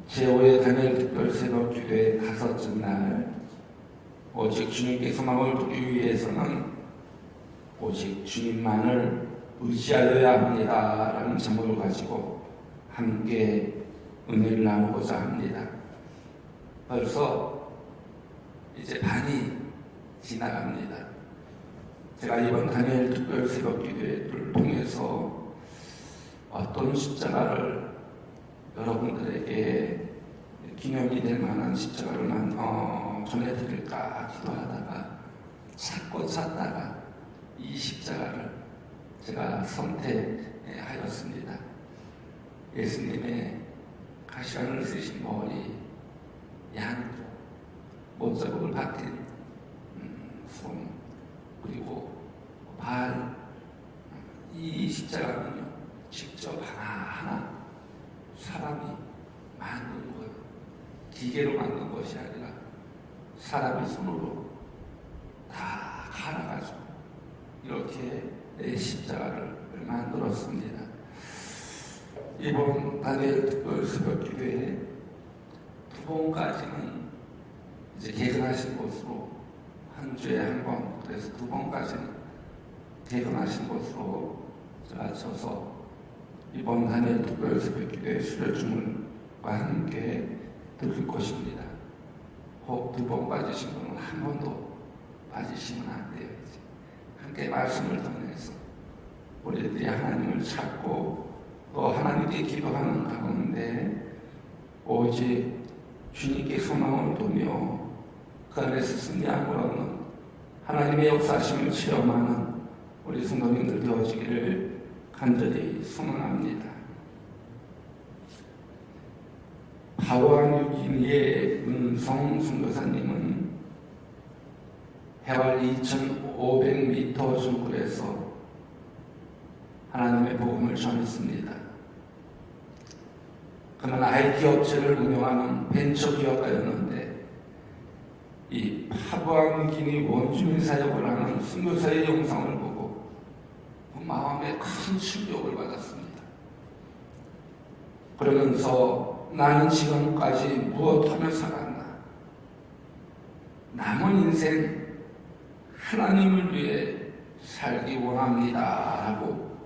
제5회 다니엘 특별 새벽 기도의 다섯째 날, 오직 주님께 소망을 두기 위해서는 오직 주님만을 의지하여야 합니다 라는 제목을 가지고 함께 은혜를 나누고자 합니다. 벌써 이제 반이 지나갑니다. 제가 이번 다니엘 특별 새벽 기도회를 통해서 어떤 십자가를 여러분들에게 기념이 될 만한 십자가를 전해드릴까 기도하다가 찾다가 이 십자가를 제가 선택하였습니다. 예수님의 가시관을 쓰신 머리, 양쪽, 못자국을 박힌 손, 그리고 발, 이 십자가는요 직접 하나하나 사람이 만든 거예요. 기계로 만든 것이 아니라 사람의 손으로 다 갈아가지고 이렇게 십자가를 만들었습니다. 이번 다니엘 특별 새벽 기도회 두 번까지는 이제 개근하신 곳으로 한 주에 한 번, 그래서 두 번까지는 개근하신 곳으로 제가 쳐서 이번 다니엘 특별 새벽 기도회 수료증을과 함께 드릴 것입니다. 혹 두 번 빠지신 분은 한 번도 빠지시면 안 돼요. 이제 함께 말씀을 통해서 우리들이 하나님을 찾고 또 하나님께 기도하는 가운데 오직 주님께 소망을 두며 그 안에서 승리함을 얻는 하나님의 역사심을 체험하는 우리 성도님들 되어지기를 간절히 소망합니다. 파푸아뉴기니의 은성 선교사님은 해발 2,500m 중굴에서 하나님의 복음을 전했습니다. 그는 IT 업체를 운영하는 벤처 기업가였는데 이 파푸아뉴기니 원주민 사역을 하는 선교사의 영상을 보고 그 마음에 큰 충격을 받았습니다. 그러면서 나는 지금까지 무엇하며 살았나? 남은 인생 하나님을 위해 살기 원합니다 라고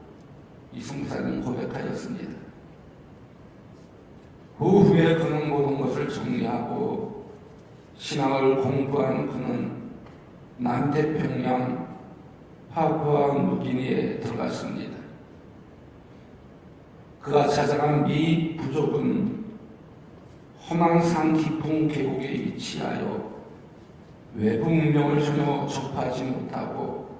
이 선교사는 고백하였습니다. 그 후에 그는 모든 것을 정리하고 신앙을 공부한 그는 남태평양 파푸아뉴기니에 들어갔습니다. 그가 찾아간 미 부족은 허망산 깊은 계곡에 위치하여 외부 문명을 전혀 접하지 못하고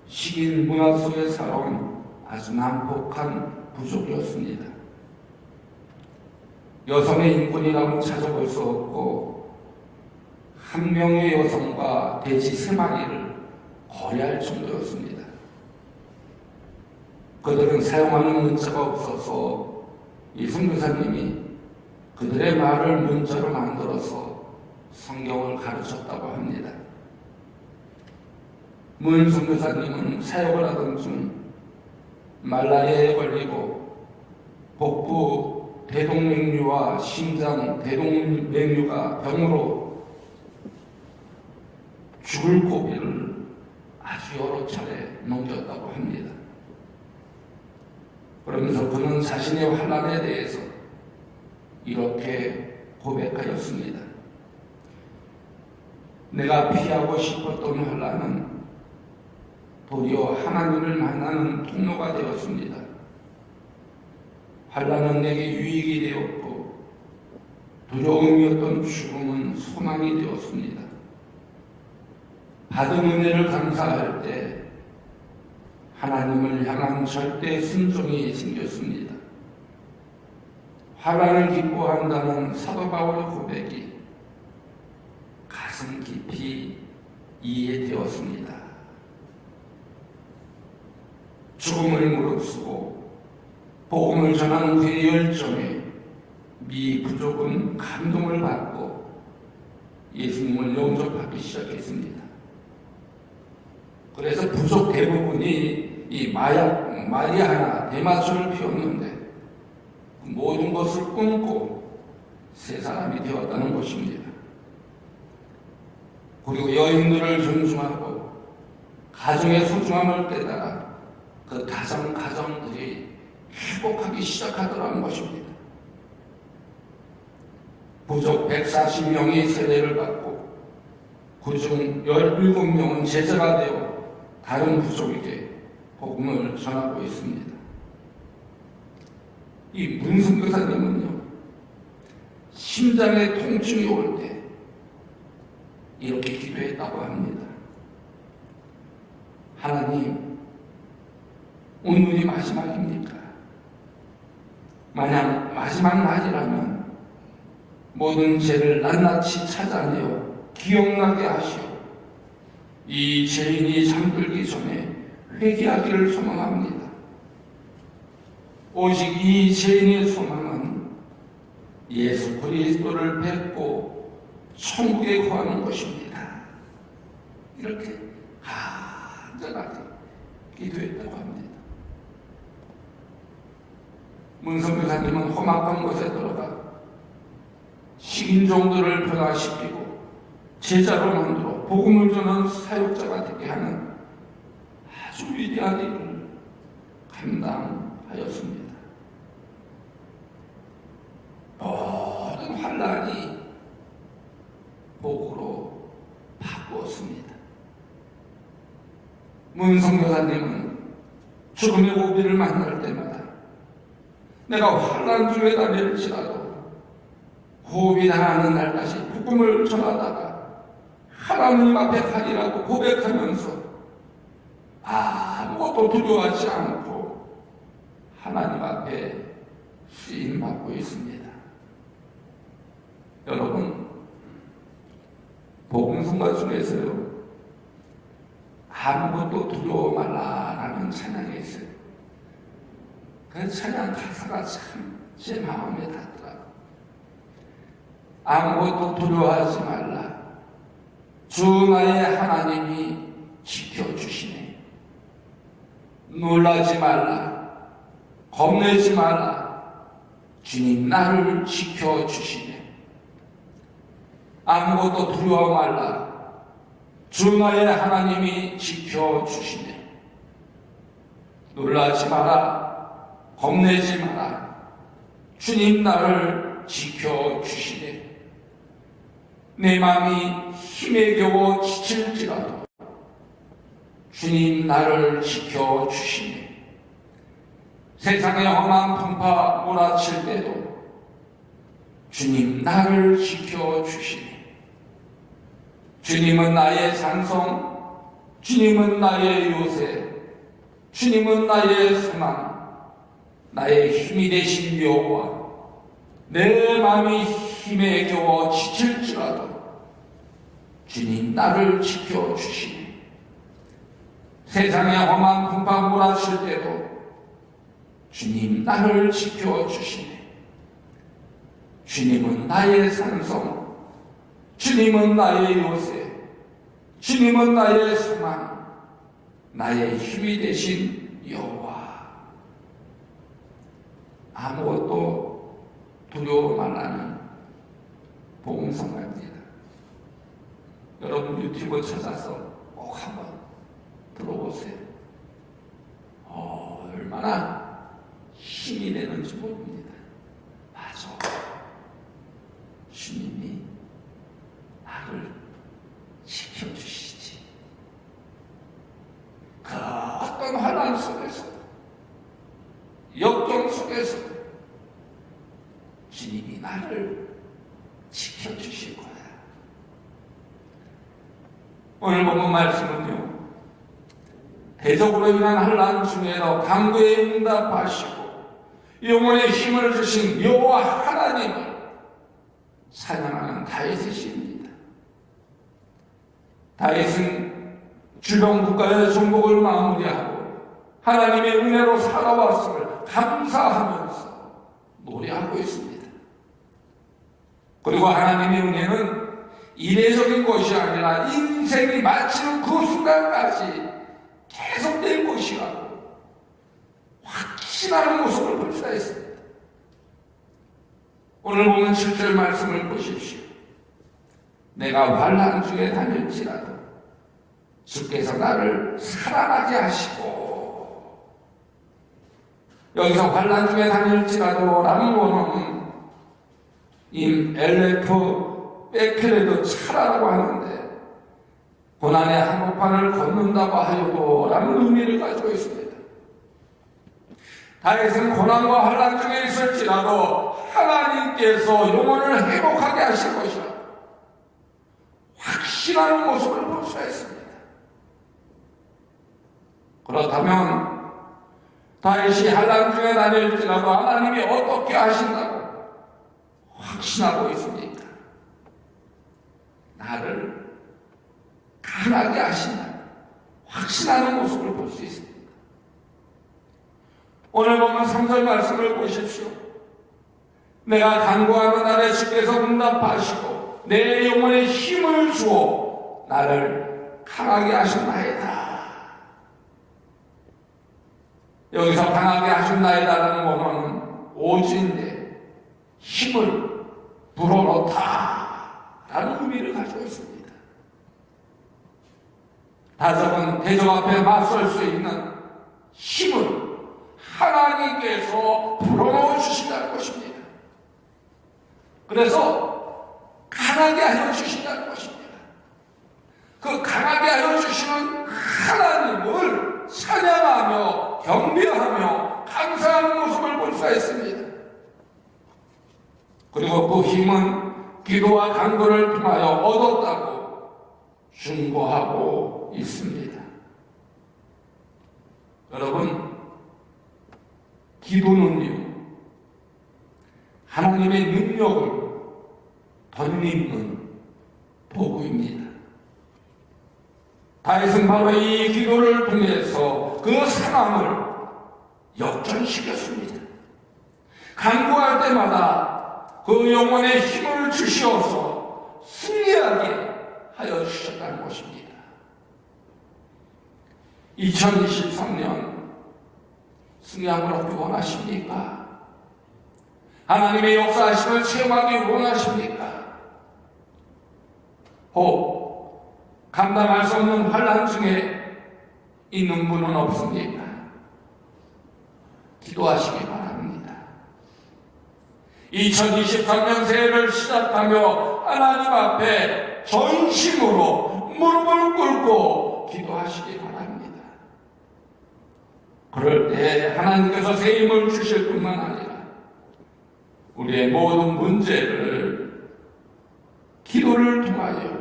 식인 문화 속에 살아온 아주 난폭한 부족이었습니다. 여성의 인권이라고 찾아볼 수 없고 한 명의 여성과 돼지 3마리를 거래할 정도였습니다. 그들은 사용하는 문자가 없어서 이 선교사님이 그들의 말을 문자로 만들어서 성경을 가르쳤다고 합니다. 문 선교사님은 사역을 하던 중 말라리아에 걸리고 복부 대동맥류와 심장 대동맥류가 병으로 죽을 고비를 아주 여러 차례 넘겼다고 합니다. 그러면서 그는 자신의 환난에 대해서 이렇게 고백하였습니다. 내가 피하고 싶었던 환난은 도리어 하나님을 만나는 통로가 되었습니다. 환난은 내게 유익이 되었고 두려움이었던 죽음은 소망이 되었습니다. 받은 은혜를 감사할 때 하나님을 향한 절대 순종이 생겼습니다. 환난을 기뻐한다는 사도 바울의 고백이 가슴 깊이 이해되었습니다. 죽음을 무릅쓰고 복음을 전하는 그의 열정에 미 부족은 감동을 받고 예수님을 영접하기 시작했습니다. 그래서 부족 대부분이 이 마리아나 대마초를 피웠는데 모든 것을 끊고 새 사람이 되었다는 것입니다. 그리고 여인들을 존중하고 가정의 소중함을 깨달아 그 가정들이 행복하기 시작하더라는 것입니다. 부족 140명이 세례를 받고 그중 17명은 제자가 되어 다른 부족에게 복음을 전하고 있습니다. 이 문승교사님은요, 심장에 통증이 올 때 이렇게 기도했다고 합니다. 하나님, 오늘이 마지막입니까? 만약 마지막 날이라면 모든 죄를 낱낱이 찾아내어 기억나게 하시오. 이 죄인이 잠들기 전에 회개하기를 소망합니다. 오직 이 죄인의 소망은 예수 그리스도를 뵙고 천국에 거하는 것입니다. 이렇게 간절하게 기도했다고 합니다. 문성교사님은 험악한 곳에 들어가 식인종들을 변화시키고 제자로 만들어 복음을 전하는 사역자가 되게 하는 아주 위대한 일을 감당하였습니다. 모든 환난이 복으로 바꾸었습니다. 문성교사님은 죽음의 고비를 만날 때마다 내가 환난 중에 다닐지라도 호흡이 나는 날까지 복음을 전하다가 하나님 앞에 가리라고 고백하면서 아무것도 두려워하지 않고 하나님 앞에 쓰임받고 있습니다. 여러분, 복음성가 중에서요, 아무것도 두려워 말라라는 찬양이 있어요. 그 찬양 가사가 참 제 마음에 닿더라고요. 아무것도 두려워하지 말라. 주 나의 하나님이 지켜주시네. 놀라지 말라. 겁내지 말라. 주님 나를 지켜주시네. 아무것도 두려워 말라. 주 나의 하나님이 지켜주시네. 놀라지 마라. 겁내지 마라. 주님 나를 지켜주시네. 내 마음이 힘에 겨워 지칠지라도 주님 나를 지켜주시네. 세상의 험한 풍파 몰아칠 때도 주님 나를 지켜주시네. 주님은 나의 산성, 주님은 나의 요새, 주님은 나의 소망, 나의 힘이 되신 여호와. 내 마음이 힘에 겨워 지칠지라도 주님 나를 지켜주시네. 세상의 험한 풍파 몰아칠 때도 주님 나를 지켜주시네. 주님은 나의 산성, 주님은 나의 요새, 주님은 나의 소망, 나의 힘이 되신 여호와. 아무것도 두려워 말라는 복음성가입니다. 여러분 유튜브 찾아서 꼭 한번 들어보세요. 얼마나 힘이 되는지 모릅니다. 맞아. 주님이 나를 지켜주시지. 그 어떤 환난 속에서, 역경 속에서 주님이 나를 지켜주실 거야. 오늘 본문 말씀은요, 대적으로 인한 환난 중에도 간구에 응답하시고 영혼의 힘을 주신 여호와 하나님을 찬양하는 다윗의 시입니다. 다윗은 주변 국가의 정복을 마무리하고 하나님의 은혜로 살아왔음을 감사하면서 노래하고 있습니다. 그리고 하나님의 은혜는 이례적인 것이 아니라 인생이 마치는 그 순간까지 계속될 것이라고 확신하는 모습을 볼 수가 있습니다. 오늘 보면 7절 말씀을 보십시오. 내가 환난 중에 다닐지라도 주께서 나를 살아나게 하시고, 여기서 환난 중에 다닐지라도 라는 원어는 임 엘레프 베켈에도 차라라고 하는데 고난의 한복판을 걷는다고 하여도 라는 의미를 가지고 있습니다. 다윗은 고난과 환난 중에 있을지라도 하나님께서 영혼을 회복하게 하실 것이라 확신하는 모습을 볼 수가 있습니다. 그렇다면 다윗이 환난 중에 다닐지라도 하나님이 어떻게 하신다고 확신하고 있습니까? 나를 강하게 하신다 확신하는 모습을 볼 수 있습니다. 오늘 보면 3절 말씀을 보십시오. 내가 간구하는 날에 주께서 응답하시고 내 영혼에 힘을 주어 나를 강하게 하셨나이다. 여기서 강하게 하셨나이다라는 원어는 오진에 힘을 불어넣다 라는 의미를 가지고 있습니다. 다섯은 대적 앞에 맞설 수 있는 힘을 하나님께서 불어넣어 주신다는 것입니다. 그래서 강하게 하여 주신다는 것입니다. 그 강하게 하여 주시는 하나님을 찬양하며 경배하며 감사하는 모습을 볼 수가 있습니다. 그리고 그 힘은 기도와 간구를 통하여 얻었다고 증거하고 있습니다. 여러분, 기도는요, 하나님의 능력을 덧입는 도구입니다. 다윗은 바로 이 기도를 통해서 그 상황을 역전시켰습니다. 간구할 때마다 그 영혼에 힘을 주시어서 승리하게 하여 주셨다는 것입니다. 2023년 승리함을 얻기 원하십니까? 하나님의 역사하심을 체험하기 원하십니까? 혹 감당할 수 없는 환난 중에 있는 분은 없습니까? 기도하시기 바랍니다. 2023년 새해를 시작하며 하나님 앞에 전심으로 무릎을 꿇고 기도하시기 바랍니다. 그럴 때 하나님께서 새 힘을 주실 뿐만 아니라 우리의 모든 문제를 기도를 통하여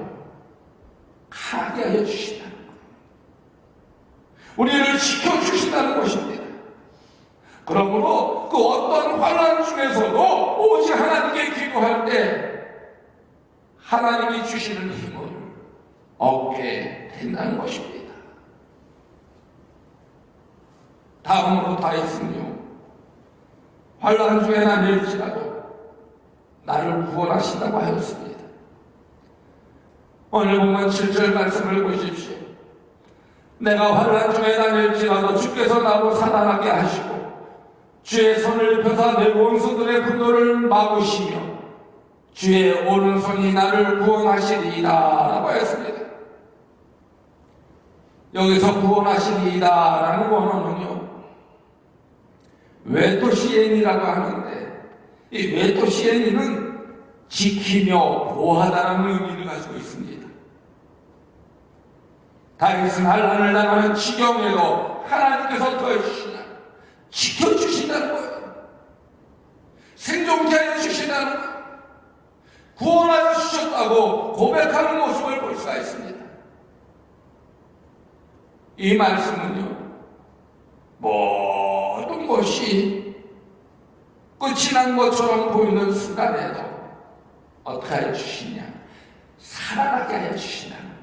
가게 하여 주신다는 것, 우리를 지켜주신다는 것입니다. 그러므로 그 어떤 환난 중에서도 오직 하나님께 기도할 때 하나님이 주시는 힘을 얻게 된다는 것입니다. 다음으로 다윗은요, 환난 중에 다닐지라도 나를 구원하신다고 하였습니다. 오늘 보면 7절 말씀을 보십시오. 내가 환난 중에 다닐지라도 주께서 나를 살아나게 하시고 주의 손을 펴사 내 원수들의 분노를 막으시며 주의 오른손이 나를 구원하시리이다 라고 하였습니다. 여기서 구원하시리이다 라는 원어는요, 외토시엔이라고 하는데 이 외토시엔이는 지키며 보호하다라는 의미를 가지고 있습니다. 다윗은 환난을 당하는 지경에도 하나님께서 더해주시나 지켜주신다는 거예요. 생존케 하여 주신다는 거예요. 구원하여 주셨다고 고백하는 모습을 볼 수가 있습니다. 이 말씀은요, 모든 것이 끝이 난 것처럼 보이는 순간에도 어떻게 하여 주시냐, 살아나게 하여 주신다는 거예요.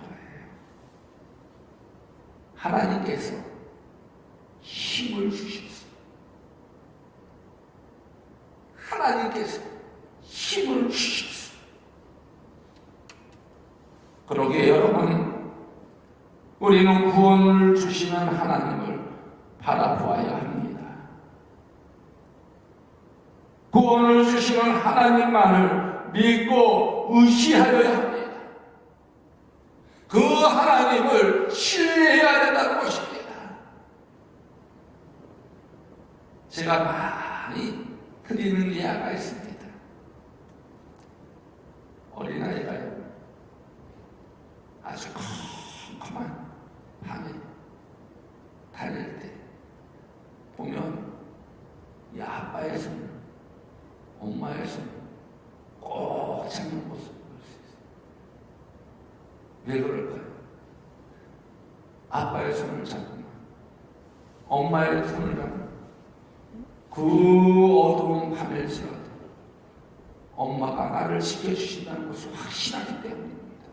하나님께서 힘을 주셨어요. 하나님께서 힘을 주셨어요. 그러기에 여러분, 우리는 구원을 주시는 하나님을 바라보아야 합니다. 구원을 주시는 하나님만을 믿고 의지하여야 합니다. 그 하나님을 신뢰해야 된다는 것입니다. 제가 많이 드리는 예화가 있습니다. 어린아이가요, 아주 컴컴한 밤에 달릴 때 보면 이 아빠의 손, 엄마의 손 꼭 잡는 모습을 볼 수 있어요. 왜 그럴까요? 아빠의 손을 잡고 엄마의 손을 잡고 그 어두운 밤일지라도 엄마가 나를 지켜주신다는 것을 확신하기 때문입니다.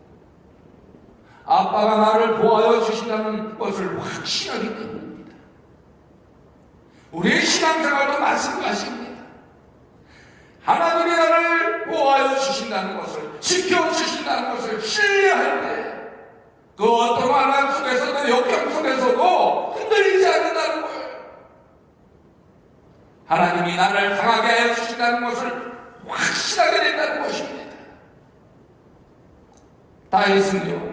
아빠가 나를 보호하여 주신다는 것을 확신하기 때문입니다. 우리의 신앙생활도 마찬가지입니다. 하나님이 나를 보호하여 주신다는 것을, 지켜주신다는 것을 신뢰할 때 그 어떤 환난 속에서도 역경 속에서도 흔들리지 않는다는 거예요. 하나님이 나를 강하게 하여 주신다는 것을 확신하게 된다는 것입니다. 다윗은요,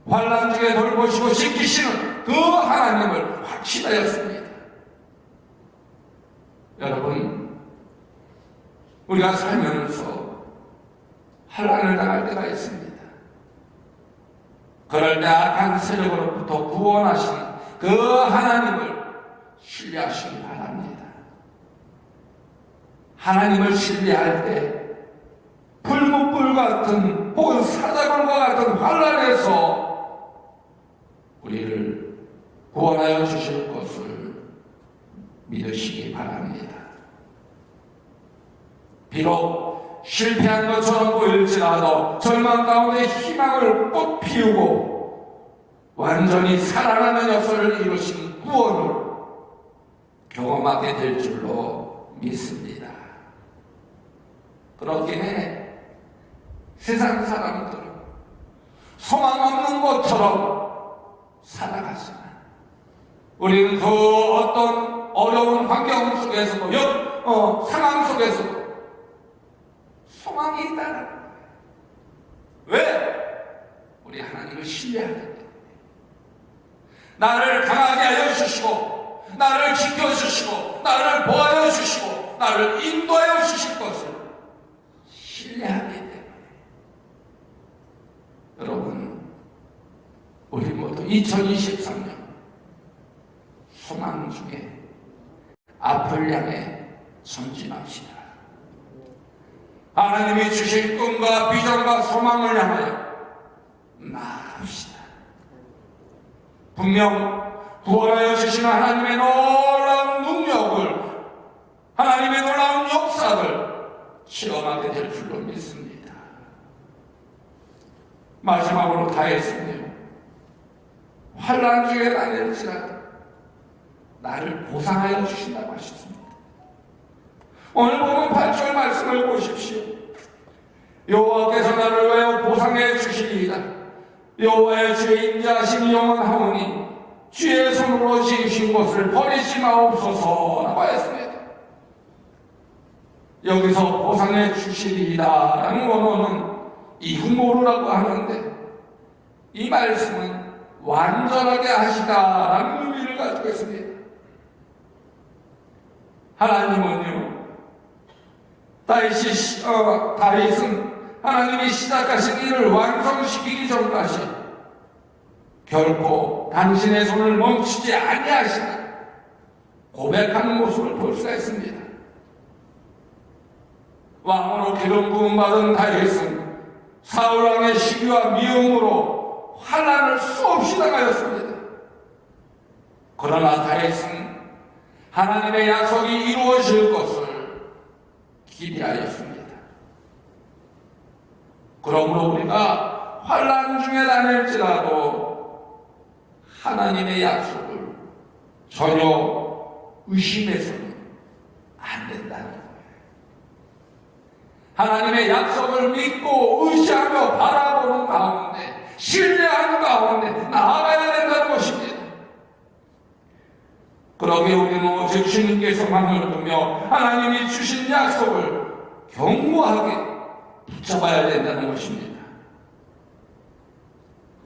환난 중에 돌보시고 지키시는 그 하나님을 확신하였습니다. 여러분, 우리가 살면서 환난을 당할 때가 있습니다. 그럴 때 악한 세력으로부터 구원하시는 그 하나님을 신뢰하시기 바랍니다. 하나님을 신뢰할 때 불못불 같은 혹은 사자굴과 같은 환난에서 우리를 구원하여 주실 것을 믿으시기 바랍니다. 비록 실패한 것처럼 보일지라도 절망 가운데 희망을 꽃 피우고 완전히 살아나는 역사를 이루신 구원을 경험하게 될 줄로 믿습니다. 그렇기에 세상 사람들은 소망 없는 것처럼 살아가지만 우리는 그 어떤 어려운 환경 속에서도 상황 속에서도 소망이 있다는 거예요. 왜? 우리 하나님을 신뢰하기 때문에. 나를 강하게 하여 주시고 나를 지켜주시고 나를 보호하여 주시고 나를 인도하여 주실 것을 신뢰하기 때문에. 여러분, 우리 모두 2023년 소망 중에 앞을 향해 전진합시다. 하나님이 주신 꿈과 비전과 소망을 향하여 나아갑시다. 분명 구원하여 주시는 하나님의 놀라운 능력을, 하나님의 놀라운 역사를 체험하게 될 줄로 믿습니다. 마지막으로 다했으며 환난 중에 다닐지라도 나를 보상하여 주신다고 하셨습니다. 오늘 보면 8절 말씀을 보십시오. 여호와께서 나를 위하여 보상해 주시리이다. 여호와의 주의 인자하심이 영원하오니 주의 손으로 지으신 것을 버리지 마옵소서 라고 했습니다. 여기서 보상해 주시리이다 라는 원어는 이후모르라고 하는데 이 말씀은 완전하게 하시다 라는 의미를 가지고 있습니다. 하나님은요, 다윗은 하나님이 시작하신 일을 완성시키기 전까지 결코 당신의 손을 멈추지 아니하시다 고백하는 모습을 볼 수가 있습니다. 왕으로 기름 부음 받은 다윗은 사울왕의 시기와 미움으로 환난을 수없이 당하였습니다. 그러나 다윗은 하나님의 약속이 이루어질 것을 기대하였습니다. 그러므로 우리가 환난 중에 다닐지라도 하나님의 약속을 전혀 의심해서는 안 된다는 거예요. 하나님의 약속을 믿고 의지하며 바라보는 가운데, 신뢰하는 가운데 나아가야 된다는 것입니다. 그러기에 우리는 오직 주님께서만을 두며 하나님이 주신 약속을 견고하게 붙잡아야 된다는 것입니다.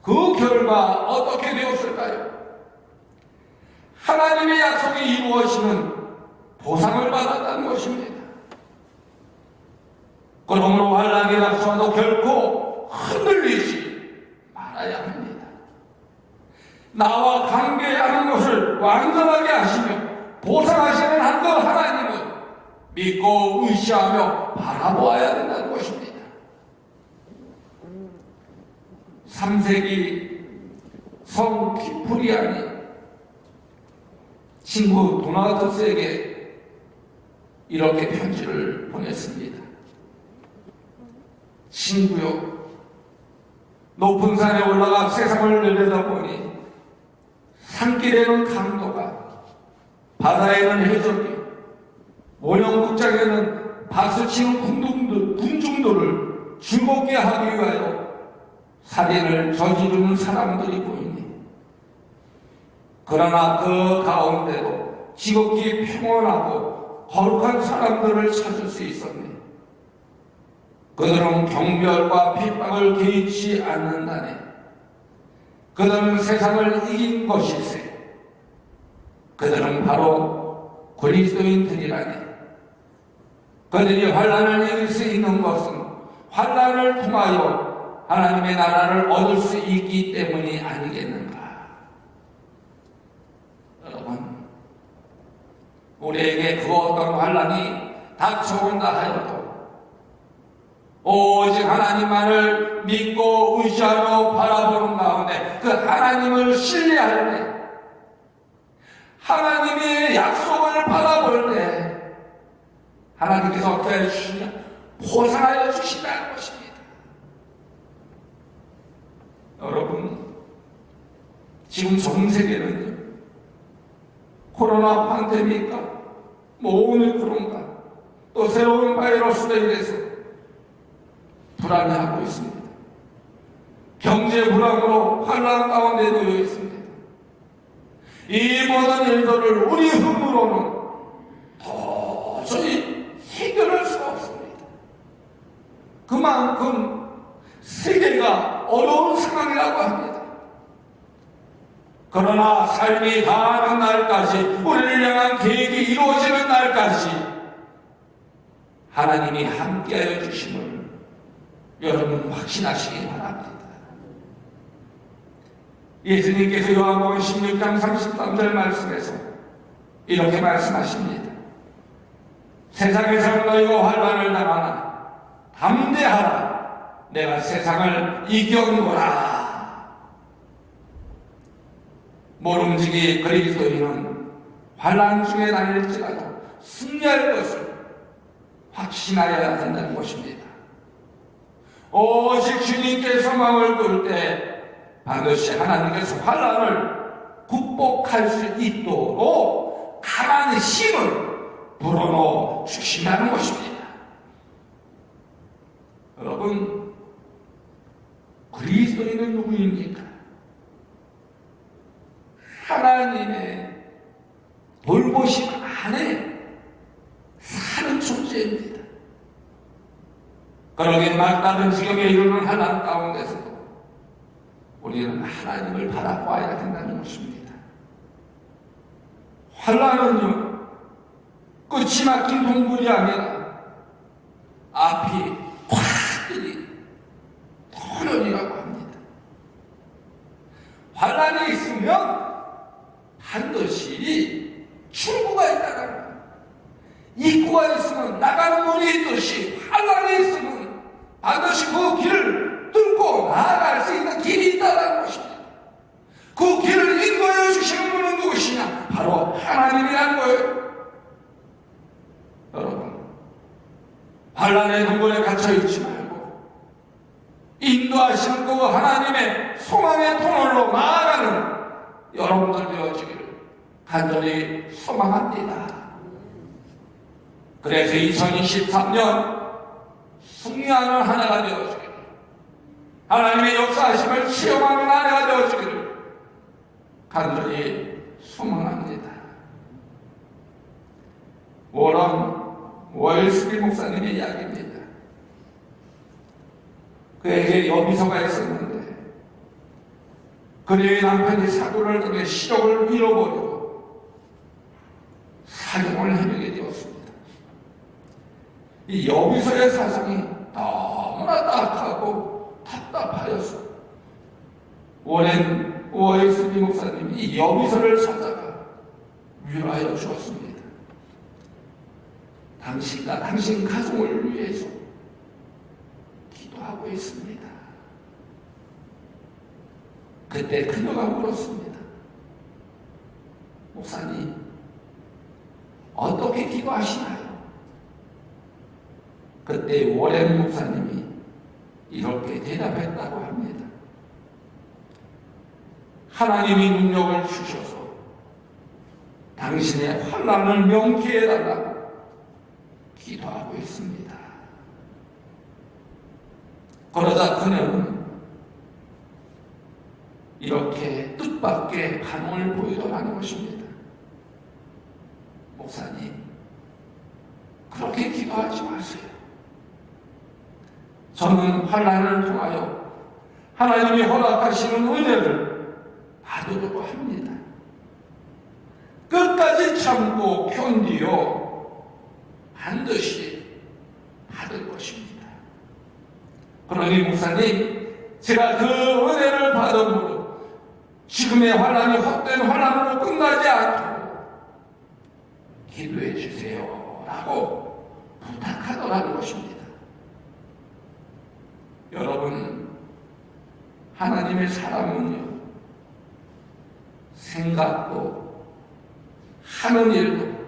그 결과 어떻게 되었을까요? 하나님의 약속이 이루어지는 보상을 받았다는 것입니다. 그러므로 환난이 닥쳐도 결코 흔들리지 말아야 합니다. 나와 관계하는 것을 완전하게 하시며 보상하시는 한 그 하나님을 믿고 의지하며 바라보아야 된다는 것입니다. 3세기 성 키프리안이 친구 도나투스에게 이렇게 편지를 보냈습니다. 친구요, 높은 산에 올라가 세상을 내려다보니 산길에는 강도가, 바다에는 해적이, 모형극장에는 박수치는 군중들을 즐겁게 하기 위하여 살인을 저지르는 사람들이 보이니, 그러나 그 가운데도 지극히 평온하고 거룩한 사람들을 찾을 수 있었네. 그들은 경멸과 핍박을 개의치 않는다네. 그들은 세상을 이긴 것일세. 그들은 바로 그리스도인들이라네. 그들이 환난을 이길 수 있는 것은 환난을 통하여 하나님의 나라를 얻을 수 있기 때문이 아니겠는가. 여러분, 우리에게 그 어떤 환난이 닥쳐온다 하여도 오직 하나님만을 믿고 의지하며 바라보는 가운데 그 하나님을 신뢰할 때, 하나님의 약속을 바라볼 때 하나님께서 어떻게 해주시냐? 보상하여 주신다는 것입니다. 여러분, 지금 전 세계는요, 코로나 팬데믹과 오미크론과 또 새로운 바이러스로 인해서 불안해하고 있습니다. 경제 불황으로 환난 가운데 놓여 있습니다. 이 모든 일들을 우리 힘으로는 도저히 해결할 수가 없습니다. 그만큼 세계가 어려운 상황이라고 합니다. 그러나 삶이 다하는 날까지, 우리를 향한 계획이 이루어지는 날까지 하나님이 함께하여 주심을 여러분 확신하시기 바랍니다. 예수님께서 요한복음 16장 33절 말씀에서 이렇게 말씀하십니다. 세상에서 너희가 환난을 당하나 담대하라, 내가 세상을 이겨노라. 모름지기 그리스도인은 환난 중에 다닐지라도 승리할 것을 확신하여야 된다는 것입니다. 오직 주님께 마음을 걸 때 반드시 하나님께서 환난을 극복할 수 있도록 강한 힘을 불어넣어 주신다는 것입니다. 여러분, 그리스도인은 누구입니까? 하나님의 돌보심 안에 사는 존재입니다. 그러기에 막다른 지경에 이르는 환난 가운데서도 우리는 하나님을 바라봐야 된다는 것입니다. 환난은요, 끝이 막힌 동굴이 아니라 앞이 꽉 뜨린 터널이라고 합니다. 환난이 있으면 반드시 출구가 있다는 거예요. 입구가 있으면 나가는 문이 있듯이 환난이 있으면 반드시 그 길을 뚫고 나아갈 수 있는 길이 있다는 것입니다. 그 길을 인도해 주시는 분은 누구시냐? 바로 하나님이라는 거예요. 여러분, 환난의 동굴에 갇혀있지 말고 인도하시는 그 하나님의 소망의 터널로 나아가는 여러분들 되어지기를 간절히 소망합니다. 그래서 2023년 승리하는 한 해가 되어주기를, 하나님의 역사하심을 체험하는 한 해가 되어주기를 간절히 소망합니다. 워런 월스비 목사님의 이야기입니다. 그에게 여비서가 있었는데 그녀의 남편이 사고를 당해 시력을 잃어버리고 사형을 해명게 되었습니다. 이 여비서의 사정이 너무나 딱하고 답답하여서 워렌 월스비 목사님이 이 여비서를 찾아가 위로하여 주었습니다. 당신과 당신 가정을 위해서 기도하고 있습니다. 그때 그녀가 물었습니다. 목사님, 어떻게 기도하시나요? 그때 워렌 목사님이 이렇게 대답했다고 합니다. 하나님이 능력을 주셔서 당신의 환난을 명쾌해 달라고 기도하고 있습니다. 그러자 그녀는 이렇게 뜻밖의 반응을 보이더라는 것입니다. 목사님, 그렇게 기도하지 마세요. 저는 환난을 통하여 하나님이 허락하시는 은혜를 받으려고 합니다. 끝까지 참고 견디어 반드시 받을 것입니다. 그러니 목사님, 제가 그 은혜를 받음으로 지금의 환난이 헛된 환난으로 끝나지 않도록 기도해 주세요 라고 부탁하더라는 것입니다. 여러분, 하나님의 사람은요, 생각도 하는 일도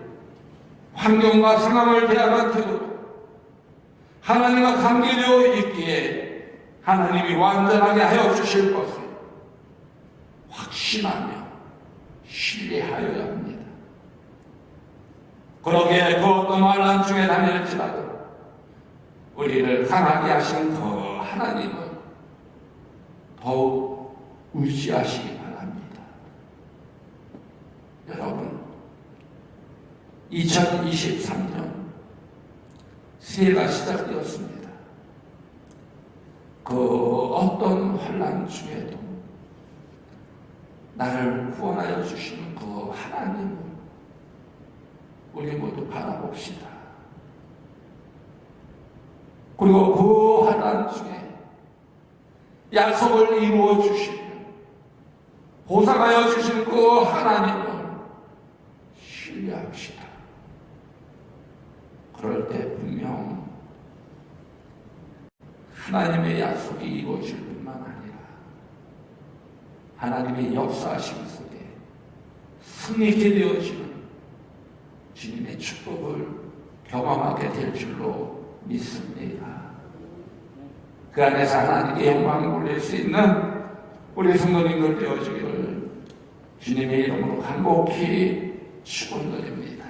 환경과 상황을 대하는 태도도 하나님과 관계되어 있기에 하나님이 완전하게 하여 주실 것을 확신하며 신뢰하여야 합니다. 그러기에 그 어떤 환난 중에 다닐지라도 우리를 강하게 하신 그 하나님을 더욱 의지하시기 바랍니다. 여러분, 2023년 새해가 시작되었습니다. 그 어떤 환난 중에도 나를 구원하여 주시는 그 하나님을 우리 모두 바라봅시다. 그리고 그 환난 중에 약속을 이루어 주시며 보상하여 주신 그 하나님을 신뢰합시다. 그럴 때 분명 하나님의 약속이 이루어질 뿐만 아니라 하나님의 역사하심 속에 승리케 되어지는 주님의 축복을 경험하게 될 줄로 믿습니다. 그 안에서 하나님께 영광을 돌릴 수 있는 우리 성도님들 되어주기를 주님의 이름으로 간곡히 축원드립니다.